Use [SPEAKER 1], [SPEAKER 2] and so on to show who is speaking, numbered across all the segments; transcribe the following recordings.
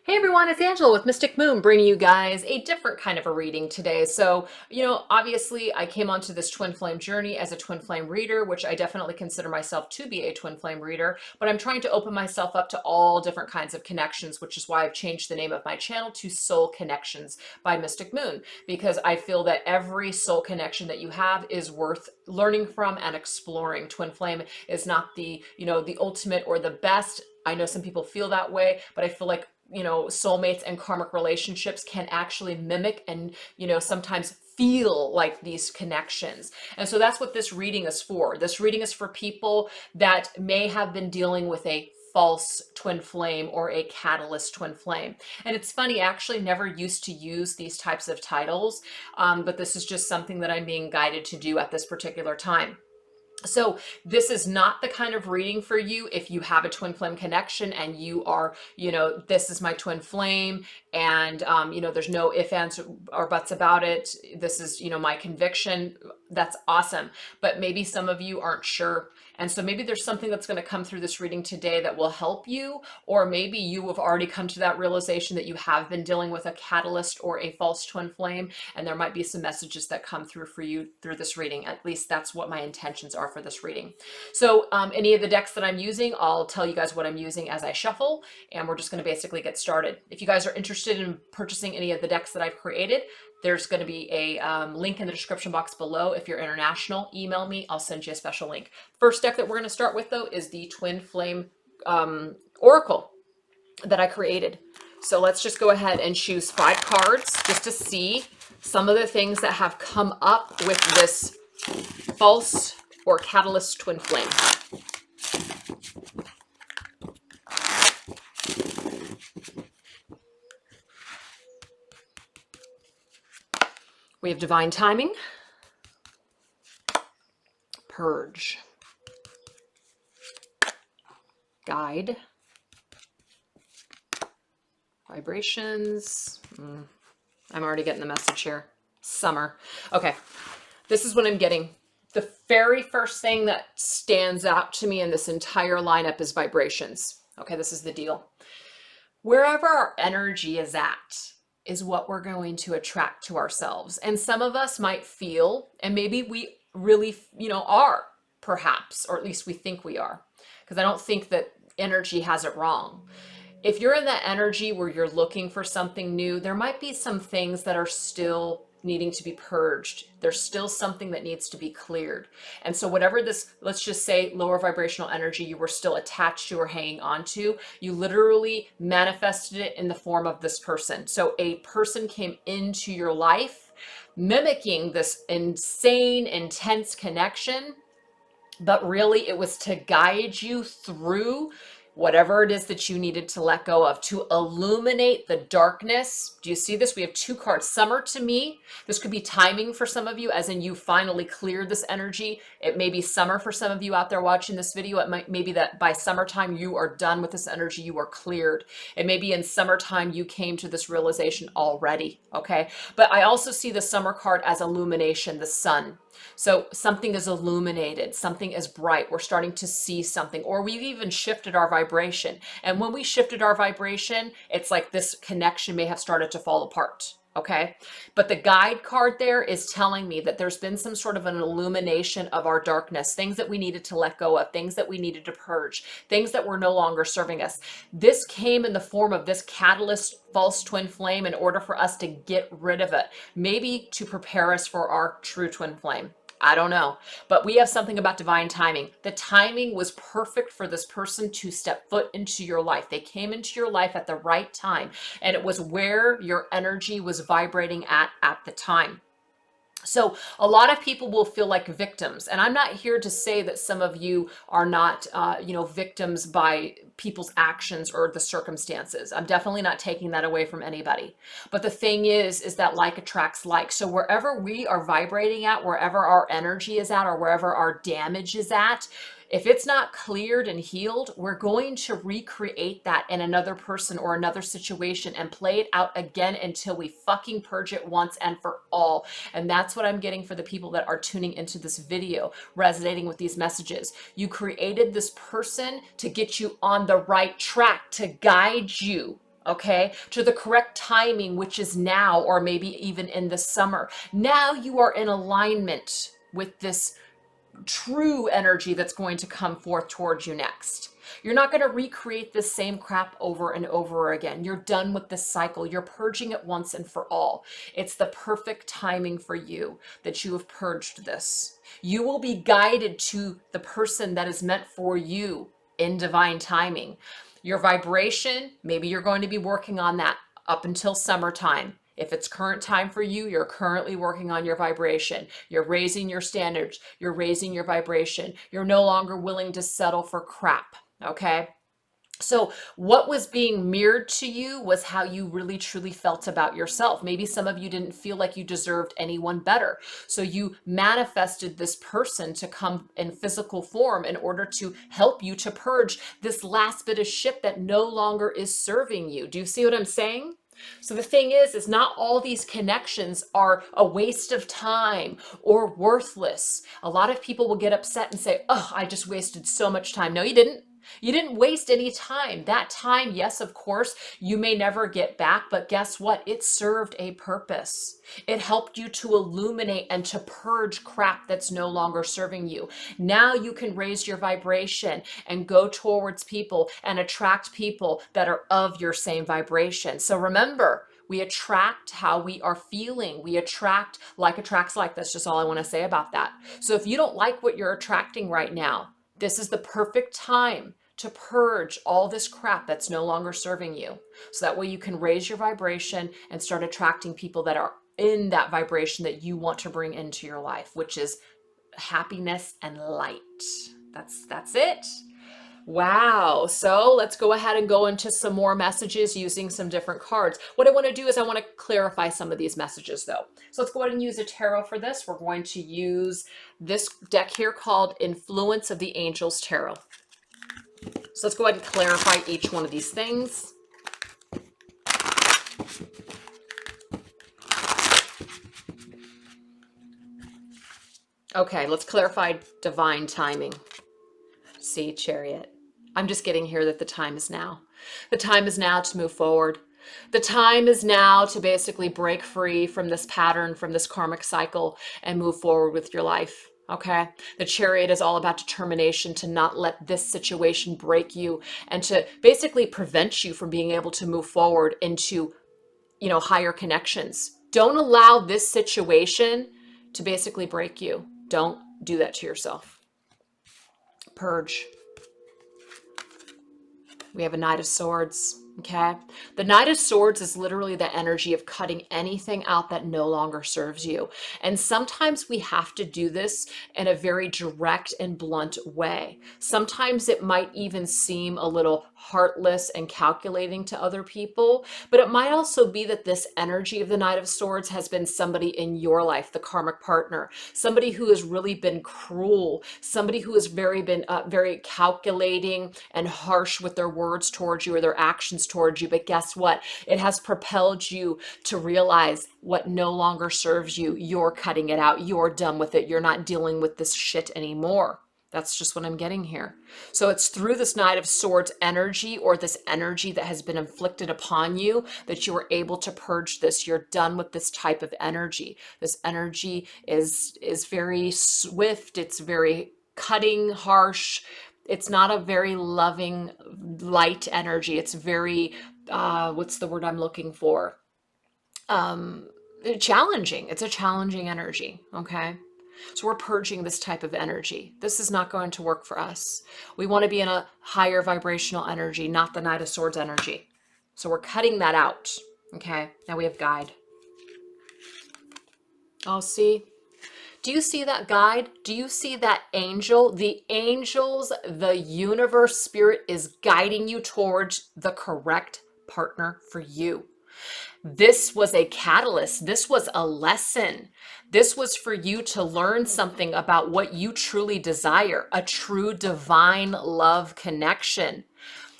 [SPEAKER 1] Hey everyone, it's Angela with Mystic Moon bringing you guys a different kind of a reading today. So, obviously I came onto this twin flame journey as a twin flame reader, which I definitely consider myself to be a twin flame reader, but I'm trying to open myself up to all different kinds of connections, which is why I've changed the name of my channel to Soul Connections by Mystic Moon, because I feel that every soul connection that you have is worth learning from and exploring. Twin flame is not the ultimate or the best. I know some people feel that way, but I feel like soulmates and karmic relationships can actually mimic and sometimes feel like these connections. And so that's what this reading is for. This reading is for people that may have been dealing with a false twin flame or a catalyst twin flame. And it's funny, I actually never used to use these types of titles, but this is just something that I'm being guided to do at this particular time. So this is not the kind of reading for you if you have a twin flame connection and you are, this is my twin flame and, there's no ifs, ands, or buts about it. This is, my conviction. That's awesome. But maybe some of you aren't sure. And so maybe there's something that's going to come through this reading today that will help you, or maybe you have already come to that realization that you have been dealing with a catalyst or a false twin flame, and there might be some messages that come through for you through this reading. At least that's what my intentions are for this reading. So any of the decks that I'm using, I'll tell you guys what I'm using as I shuffle, and we're just going to basically get started. If you guys are interested in purchasing any of the decks that I've created, there's going to be a link in the description box below. If you're international, email me. I'll send you a special link. First deck that we're going to start with, though, is the Twin Flame Oracle that I created. So let's just go ahead and choose 5 cards just to see some of the things that have come up with this false or catalyst twin flame. We have divine timing, purge, guide, vibrations. I'm already getting the message here. Summer. Okay, this is what I'm getting. The very first thing that stands out to me in this entire lineup is vibrations. Okay, this is the deal. Wherever our energy is at is what we're going to attract to ourselves. And some of us might feel, and maybe we really, are perhaps, or at least we think we are, because I don't think that energy has it wrong. If you're in that energy where you're looking for something new, there might be some things that are still needing to be purged. There's still something that needs to be cleared. And so whatever this, let's just say lower vibrational energy you were still attached to or hanging on to, you literally manifested it in the form of this person. So a person came into your life mimicking this insane, intense connection, but really it was to guide you through whatever it is that you needed to let go of, to illuminate the darkness. Do you see this? We have 2 cards. Summer, to me, this could be timing for some of you, as in you finally cleared this energy. It may be summer for some of you out there watching this video. It may be that by summertime you are done with this energy, you are cleared. It may be in summertime you came to this realization already, okay? But I also see the summer card as illumination, the sun. So something is illuminated, something is bright, we're starting to see something, or we've even shifted our vibration. And when we shifted our vibration, it's like this connection may have started to fall apart. Okay, but the guide card there is telling me that there's been some sort of an illumination of our darkness, things that we needed to let go of, things that we needed to purge, things that were no longer serving us. This came in the form of this catalyst false twin flame in order for us to get rid of it, maybe to prepare us for our true twin flame. I don't know, but we have something about divine timing. The timing was perfect for this person to step foot into your life. They came into your life at the right time, and it was where your energy was vibrating at the time. So a lot of people will feel like victims, and I'm not here to say that some of you are not, victims by people's actions or the circumstances. I'm definitely not taking that away from anybody. But the thing is that like attracts like. So wherever we are vibrating at, wherever our energy is at, or wherever our damage is at, if it's not cleared and healed, we're going to recreate that in another person or another situation and play it out again until we fucking purge it once and for all. And that's what I'm getting for the people that are tuning into this video, resonating with these messages. You created this person to get you on the right track, to guide you. okay, to the correct timing, which is now, or maybe even in the summer. Now you are in alignment with this true energy that's going to come forth towards you next. You're not going to recreate the same crap over and over again. You're done with this cycle. You're purging it once and for all. It's the perfect timing for you that you have purged this. You will be guided to the person that is meant for you in divine timing. Your vibration, maybe you're going to be working on that up until summertime. If it's current time for you, you're currently working on your vibration. You're raising your standards. You're raising your vibration. You're no longer willing to settle for crap, okay? So what was being mirrored to you was how you really truly felt about yourself. Maybe some of you didn't feel like you deserved anyone better. So you manifested this person to come in physical form in order to help you to purge this last bit of shit that no longer is serving you. Do you see what I'm saying? So the thing is not all these connections are a waste of time or worthless. A lot of people will get upset and say, oh, I just wasted so much time. No, you didn't. You didn't waste any time. That time, yes, of course, you may never get back, but guess what? It served a purpose. It helped you to illuminate and to purge crap that's no longer serving you. Now you can raise your vibration and go towards people and attract people that are of your same vibration. So remember, we attract how we are feeling. We attract like attracts like. That's just all I want to say about that. So if you don't like what you're attracting right now, this is the perfect time to purge all this crap that's no longer serving you. So that way you can raise your vibration and start attracting people that are in that vibration that you want to bring into your life, which is happiness and light. That's it. Wow. So let's go ahead and go into some more messages using some different cards. What I want to do is I want to clarify some of these messages though. So let's go ahead and use a tarot for this. We're going to use this deck here called Influence of the Angels Tarot. So let's go ahead and clarify each one of these things. Okay, let's clarify divine timing. See, Chariot. I'm just getting here that the time is now. The time is now to move forward. The time is now to basically break free from this pattern, from this karmic cycle, and move forward with your life. Okay. The Chariot is all about determination to not let this situation break you and to basically prevent you from being able to move forward into, higher connections. Don't allow this situation to basically break you. Don't do that to yourself. Purge. We have a Knight of Swords. Okay. The Knight of Swords is literally the energy of cutting anything out that no longer serves you. And sometimes we have to do this in a very direct and blunt way. Sometimes it might even seem a little heartless and calculating to other people, but it might also be that this energy of the Knight of Swords has been somebody in your life, the karmic partner, somebody who has really been cruel, somebody who has been very calculating and harsh with their words towards you or their actions towards you. But guess what? It has propelled you to realize what no longer serves you. You're cutting it out. You're done with it. You're not dealing with this shit anymore. That's just what I'm getting here. So it's through this Knight of Swords energy, or this energy that has been inflicted upon you, that you are able to purge this. You're done with this type of energy. This energy is very swift. It's very cutting, harsh. It's not a very loving, light energy. It's very, what's the word I'm looking for? Challenging. It's a challenging energy. Okay. So we're purging this type of energy. This is not going to work for us. We want to be in a higher vibrational energy, not the Knight of Swords energy. So we're cutting that out. Okay. Now we have Guide. Oh, see? Do you see that guide? Do you see that angel? The angels, the universe, spirit is guiding you towards the correct partner for you. This was a catalyst. This was a lesson. This was for you to learn something about what you truly desire, a true divine love connection.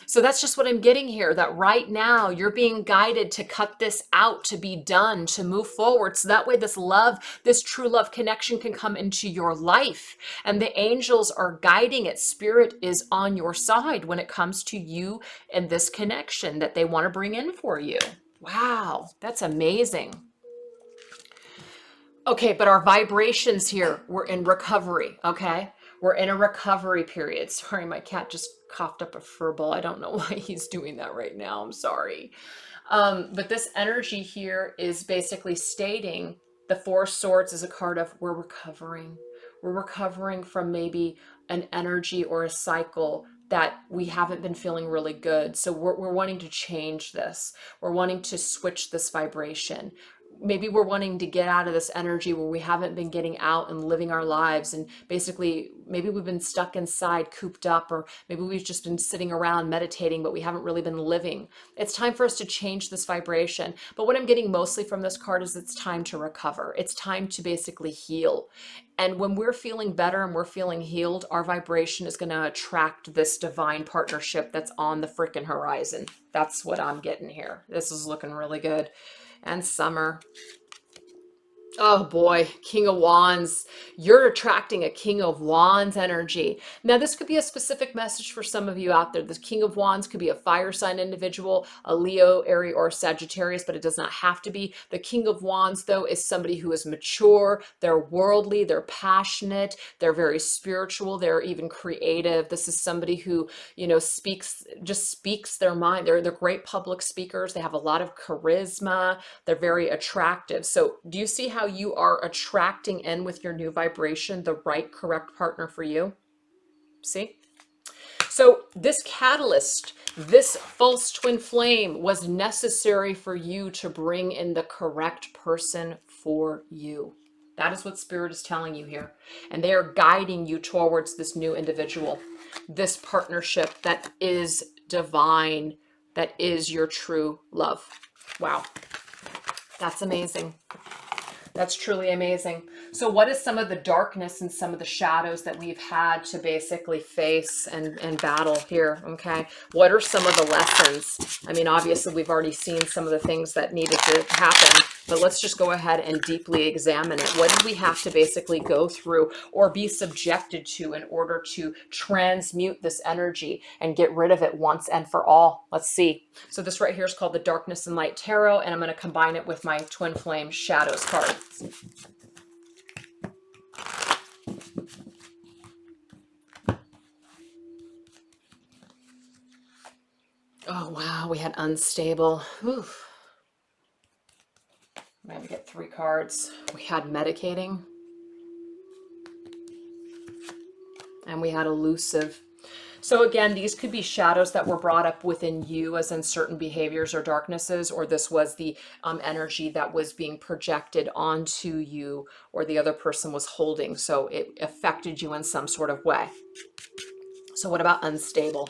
[SPEAKER 1] So that's just what I'm getting here, that right now you're being guided to cut this out, to be done, to move forward. So that way this love, this true love connection can come into your life. And the angels are guiding it. Spirit is on your side when it comes to you and this connection that they want to bring in for you. Wow, that's amazing. Okay, but our vibrations here, we're in recovery, okay? We're in a recovery period. Sorry, my cat just coughed up a fur ball. I don't know why he's doing that right now. I'm sorry. But this energy here is basically stating the Four of Swords is a card of we're recovering. We're recovering from maybe an energy or a cycle that we haven't been feeling really good. So we're wanting to change this. We're wanting to switch this vibration. Maybe we're wanting to get out of this energy where we haven't been getting out and living our lives, and basically maybe we've been stuck inside, cooped up, or maybe we've just been sitting around meditating, but we haven't really been living. It's time for us to change this vibration. But what I'm getting mostly from this card is it's time to recover. It's time to basically heal. And when we're feeling better and we're feeling healed, our vibration is going to attract this divine partnership that's on the freaking horizon. That's what I'm getting here. This is looking really good. And summer. Oh boy, King of Wands. You're attracting a King of Wands energy. Now, this could be a specific message for some of you out there. This King of Wands could be a fire sign individual, a Leo, Aries, or Sagittarius, but it does not have to be. The King of Wands, though, is somebody who is mature, they're worldly, they're passionate, they're very spiritual, they're even creative. This is somebody who, just speaks their mind. They're great public speakers. They have a lot of charisma. They're very attractive. So do you see how you are attracting in with your new vibration the right, correct partner for you? See? So this catalyst, this false twin flame was necessary for you to bring in the correct person for you. That is what Spirit is telling you here. And they are guiding you towards this new individual, this partnership that is divine, that is your true love. Wow. That's amazing. That's truly amazing. So what is some of the darkness and some of the shadows that we've had to basically face and battle here? Okay. What are some of the lessons? I mean, obviously we've already seen some of the things that needed to happen, but let's just go ahead and deeply examine it. What did we have to basically go through or be subjected to in order to transmute this energy and get rid of it once and for all? Let's see. So this right here is called the Darkness and Light Tarot, and I'm going to combine it with my Twin Flame Shadows card. Oh, wow. We had unstable. Oof. I'm going to get 3 cards. We had medicating. And we had elusive. So again, these could be shadows that were brought up within you as in certain behaviors or darknesses, or this was the energy that was being projected onto you or the other person was holding. So it affected you in some sort of way. So what about unstable?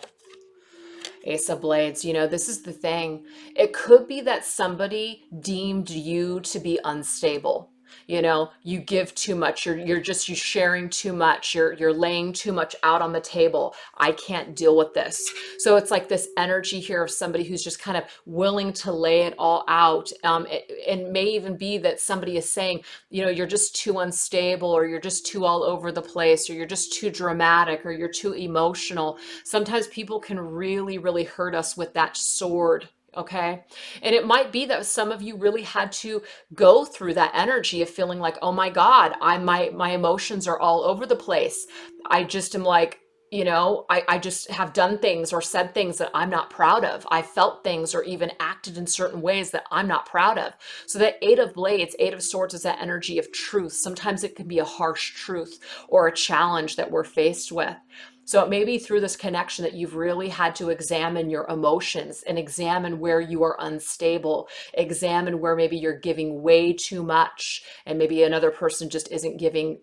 [SPEAKER 1] Ace of Blades. This is the thing. It could be that somebody deemed you to be unstable. You give too much. You're sharing too much. You're laying too much out on the table. I can't deal with this. So it's like this energy here of somebody who's just kind of willing to lay it all out. It may even be that somebody is saying, you're just too unstable, or you're just too all over the place, or you're just too dramatic, or you're too emotional. Sometimes people can really, really hurt us with that sword. Okay. And it might be that some of you really had to go through that energy of feeling like, oh my God, my emotions are all over the place. I just am like, I just have done things or said things that I'm not proud of. I felt things or even acted in certain ways that I'm not proud of. So that 8 of Blades, 8 of Swords is that energy of truth. Sometimes it can be a harsh truth or a challenge that we're faced with. So it may be through this connection that you've really had to examine your emotions and examine where you are unstable, examine where maybe you're giving way too much and maybe another person just isn't giving,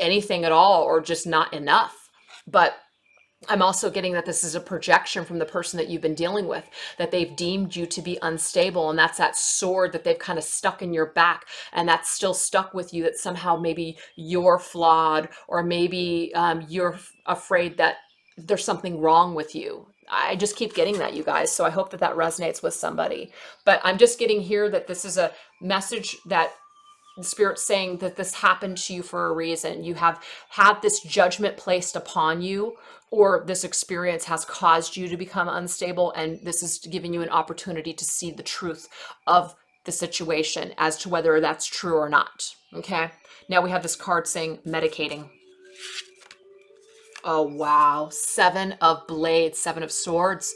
[SPEAKER 1] anything at all or just not enough. But I'm also getting that this is a projection from the person that you've been dealing with, that they've deemed you to be unstable. And that's that sword that they've kind of stuck in your back, and that's still stuck with you, that somehow maybe you're flawed, or maybe you're afraid that there's something wrong with you. I just keep getting that, you guys. So I hope that that resonates with somebody. But I'm just getting here that this is a message that the Spirit's saying that this happened to you for a reason. You have had this judgment placed upon you, or this experience has caused you to become unstable, and this is giving you an opportunity to see the truth of the situation as to whether that's true or not. Okay. Now we have this card saying medicating. Oh, wow. 7 of blades, 7 of swords.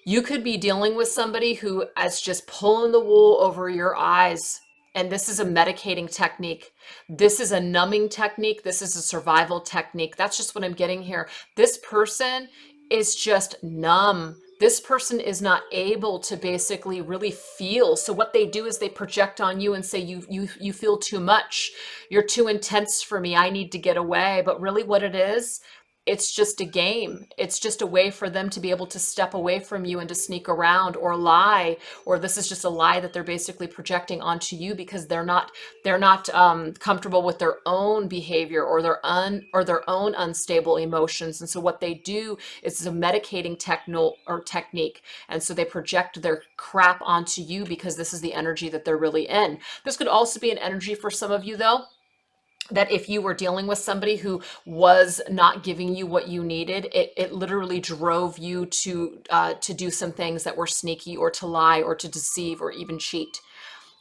[SPEAKER 1] You could be dealing with somebody who is just pulling the wool over your eyes. And this is a medicating technique. This is a numbing technique. This is a survival technique. That's just what I'm getting here. This person is just numb. This person is not able to basically really feel. So what they do is they project on you and say, you feel too much. You're too intense for me. I need to get away. But really what it is, it's just a game. It's just a way for them to be able to step away from you and to sneak around or lie, or this is just a lie that they're basically projecting onto you because they're not comfortable with their own behavior or their own unstable emotions. And so what they do is a medicating technique. And so they project their crap onto you because this is the energy that they're really in. This could also be an energy for some of you though, that if you were dealing with somebody who was not giving you what you needed, it literally drove you to do some things that were sneaky, or to lie, or to deceive, or even cheat.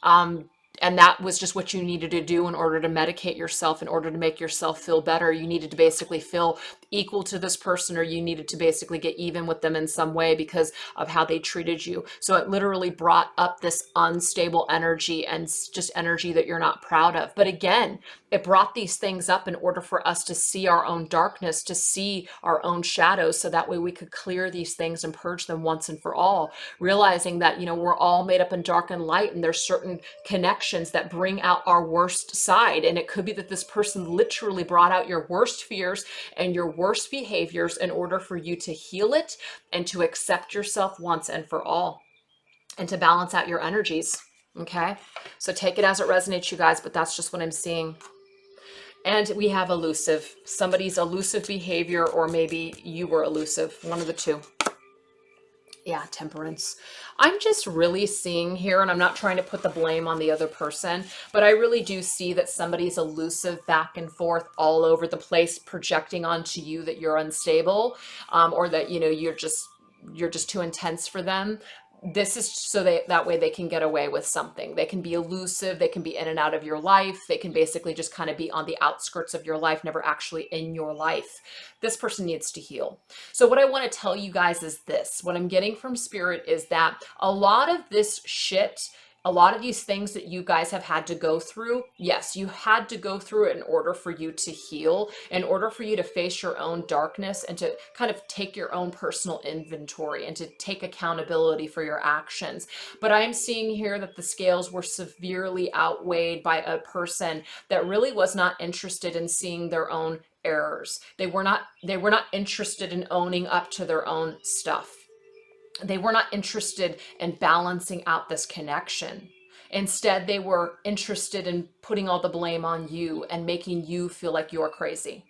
[SPEAKER 1] And that was just what you needed to do in order to medicate yourself, in order to make yourself feel better. You needed to basically feel equal to this person, or you needed to basically get even with them in some way because of how they treated you. So it literally brought up this unstable energy and just energy that you're not proud of. But again, it brought these things up in order for us to see our own darkness, to see our own shadows, so that way we could clear these things and purge them once and for all, realizing that, we're all made up in dark and light, and there's certain connections that bring out our worst side. And it could be that this person literally brought out your worst fears and your worst behaviors in order for you to heal it and to accept yourself once and for all, and to balance out your energies. Okay, so take it as it resonates, you guys, but that's just what I'm seeing. And we have elusive, somebody's elusive behavior, or maybe you were elusive, one of the two. Yeah, temperance. I'm just really seeing here, and I'm not trying to put the blame on the other person, but I really do see that somebody's elusive, back and forth, all over the place, projecting onto you that you're unstable, or that, you're just too intense for them. This is so that way they can get away with something. They can be elusive. They can be in and out of your life. They can basically just kind of be on the outskirts of your life, never actually in your life. This person needs to heal. So what I want to tell you guys is this. What I'm getting from Spirit is that a lot of this shit, a lot of these things that you guys have had to go through, yes, you had to go through it in order for you to heal, in order for you to face your own darkness, and to kind of take your own personal inventory and to take accountability for your actions. But I'm seeing here that the scales were severely outweighed by a person that really was not interested in seeing their own errors. They were not interested in owning up to their own stuff. They were not interested in balancing out this connection. Instead, they were interested in putting all the blame on you and making you feel like you're crazy.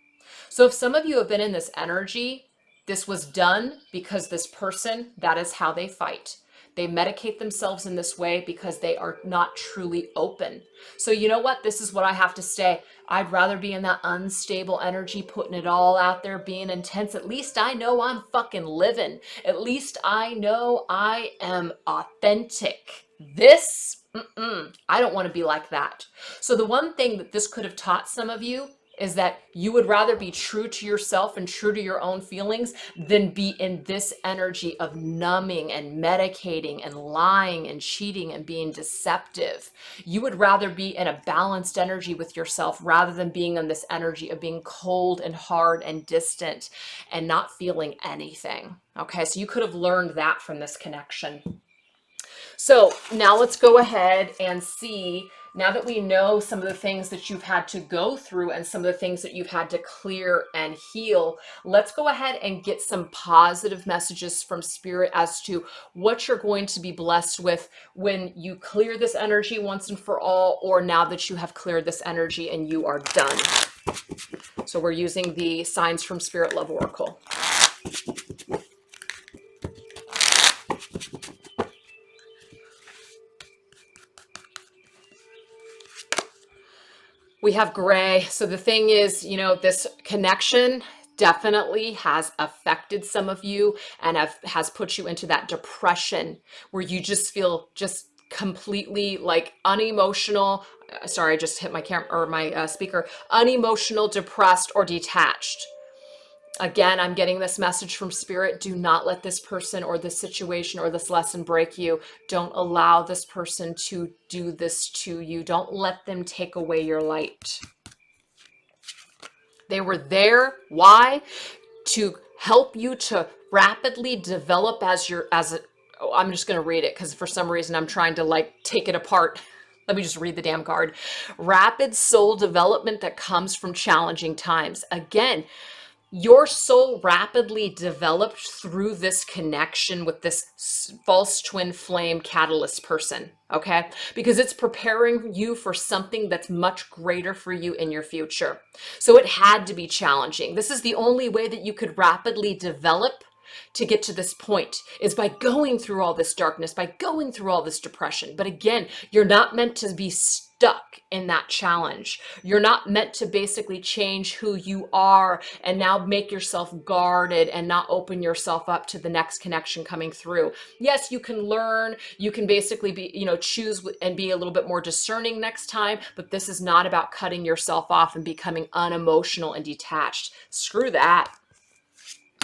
[SPEAKER 1] So if some of you have been in this energy, this was done because this person, that is how they fight. They medicate themselves in this way because they are not truly open. So you know what? This is what I have to say. I'd rather be in that unstable energy, putting it all out there, being intense. At least I know I'm fucking living. At least I know I am authentic. This, I don't want to be like that. So the one thing that this could have taught some of you is that you would rather be true to yourself and true to your own feelings than be in this energy of numbing and medicating and lying and cheating and being deceptive. You would rather be in a balanced energy with yourself rather than being in this energy of being cold and hard and distant and not feeling anything. Okay, so you could have learned that from this connection. So now let's go ahead and see, now that we know some of the things that you've had to go through and some of the things that you've had to clear and heal, let's go ahead and get some positive messages from Spirit as to what you're going to be blessed with when you clear this energy once and for all, or now that you have cleared this energy and you are done. So we're using the Signs from Spirit Love Oracle. We have gray. So the thing is, you know, this connection definitely has affected some of you and has put you into that depression where you just feel just completely like unemotional. Sorry, I just hit my camera or my speaker. Unemotional, depressed, or detached. Again, I'm getting this message from spirit. Do not let this person or this situation or this lesson break you. Don't allow this person to do this to you. Don't let them take away your light. They were there. Why? To help you to rapidly develop I'm just going to read it because for some reason I'm trying to like take it apart. Let me just read the damn card. Rapid soul development that comes from challenging times. Again, your soul rapidly developed through this connection with this false twin flame catalyst person, okay? Because it's preparing you for something that's much greater for you in your future. So it had to be challenging. This is the only way that you could rapidly develop to get to this point is by going through all this darkness, by going through all this depression. But again, you're not meant to be stuck in that challenge. You're not meant to basically change who you are and now make yourself guarded and not open yourself up to the next connection coming through. Yes, you can learn, you can basically be, you know, choose and be a little bit more discerning next time, but this is not about cutting yourself off and becoming unemotional and detached. Screw that.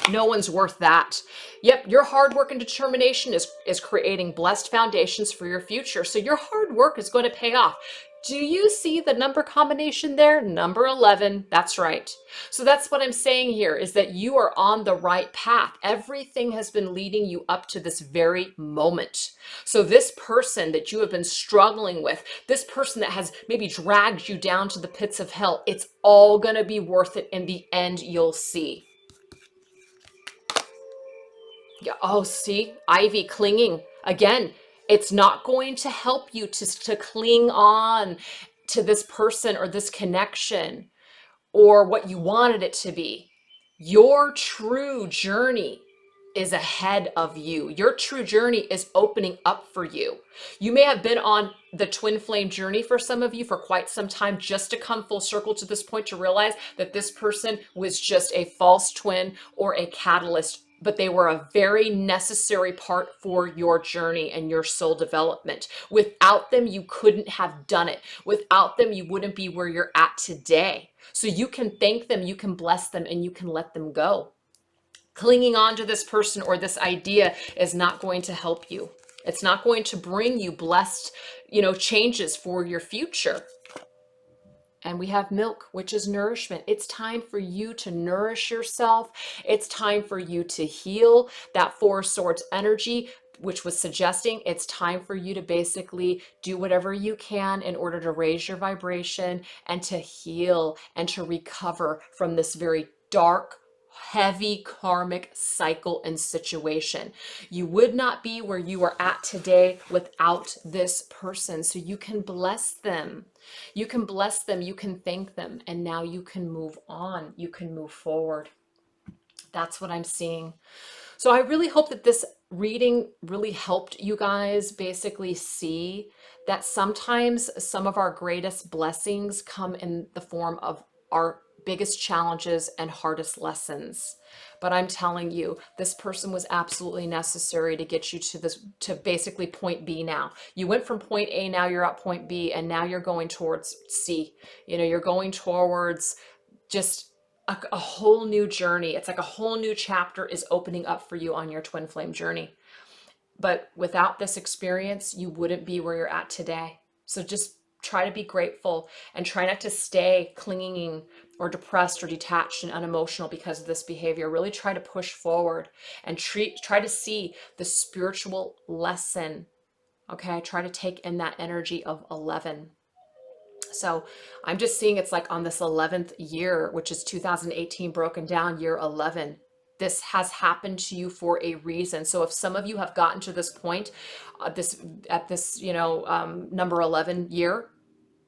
[SPEAKER 1] No one's worth that. Yep, your hard work and determination is creating blessed foundations for your future. So your hard work is going to pay off. Do you see the number combination there? Number 11. That's right. So that's what I'm saying here is that you are on the right path. Everything has been leading you up to this very moment. So this person that you have been struggling with, this person that has maybe dragged you down to the pits of hell, it's all going to be worth it in the end, you'll see. Yeah. Oh, see, Ivy clinging again. It's not going to help you to cling on to this person or this connection or what you wanted it to be. Your true journey is ahead of you. Your true journey is opening up for you. You may have been on the twin flame journey for some of you for quite some time just to come full circle to this point to realize that this person was just a false twin or a catalyst, but they were a very necessary part for your journey and your soul development. Without them, you couldn't have done it. Without them, you wouldn't be where you're at today. So you can thank them, you can bless them, and you can let them go. Clinging on to this person or this idea is not going to help you. It's not going to bring you blessed, changes for your future. And we have milk, which is nourishment. It's time for you to nourish yourself. It's time for you to heal that Four Swords energy, which was suggesting it's time for you to basically do whatever you can in order to raise your vibration and to heal and to recover from this very dark, heavy karmic cycle and situation. You would not be where you are at today without this person. So you can bless them. You can bless them, you can thank them, and now you can move on. You can move forward. That's what I'm seeing. So I really hope that this reading really helped you guys basically see that sometimes some of our greatest blessings come in the form of our biggest challenges and hardest lessons. But I'm telling you, this person was absolutely necessary to get you to basically point B now. You went from point A, now you're at point B, and now you're going towards C. You're going towards just a whole new journey. It's like a whole new chapter is opening up for you on your twin flame journey. But without this experience, you wouldn't be where you're at today. So just try to be grateful and try not to stay clinging or depressed or detached and unemotional because of this behavior. Really try to push forward and try to see the spiritual lesson. Okay, try to take in that energy of 11. So I'm just seeing it's like on this 11th year, which is 2018 broken down, year 11. This has happened to you for a reason. So if some of you have gotten to this point, number 11 year,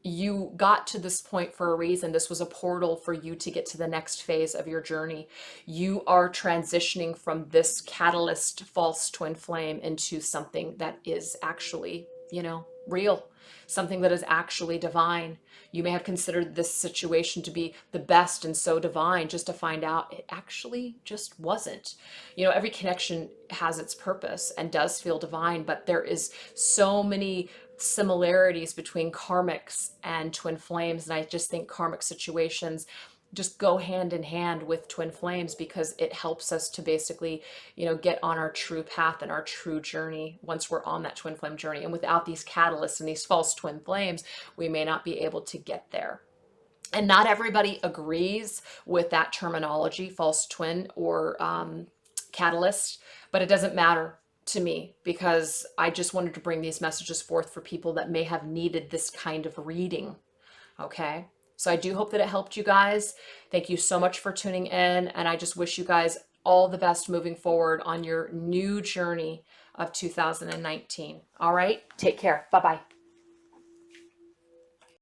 [SPEAKER 1] you got to this point for a reason. This was a portal for you to get to the next phase of your journey. You are transitioning from this catalyst false twin flame into something that is actually real, something that is actually divine. You may have considered this situation to be the best and so divine, just to find out it actually just wasn't. Every connection has its purpose and does feel divine, but there is so many similarities between karmics and twin flames. And I just think karmic situations just go hand in hand with twin flames, because it helps us to basically, get on our true path and our true journey once we're on that twin flame journey. And without these catalysts and these false twin flames, we may not be able to get there. And not everybody agrees with that terminology, false twin or catalyst, but it doesn't matter to me, because I just wanted to bring these messages forth for people that may have needed this kind of reading. Okay. So I do hope that it helped you guys. Thank you so much for tuning in. And I just wish you guys all the best moving forward on your new journey of 2019. All right. Take care. Bye-bye.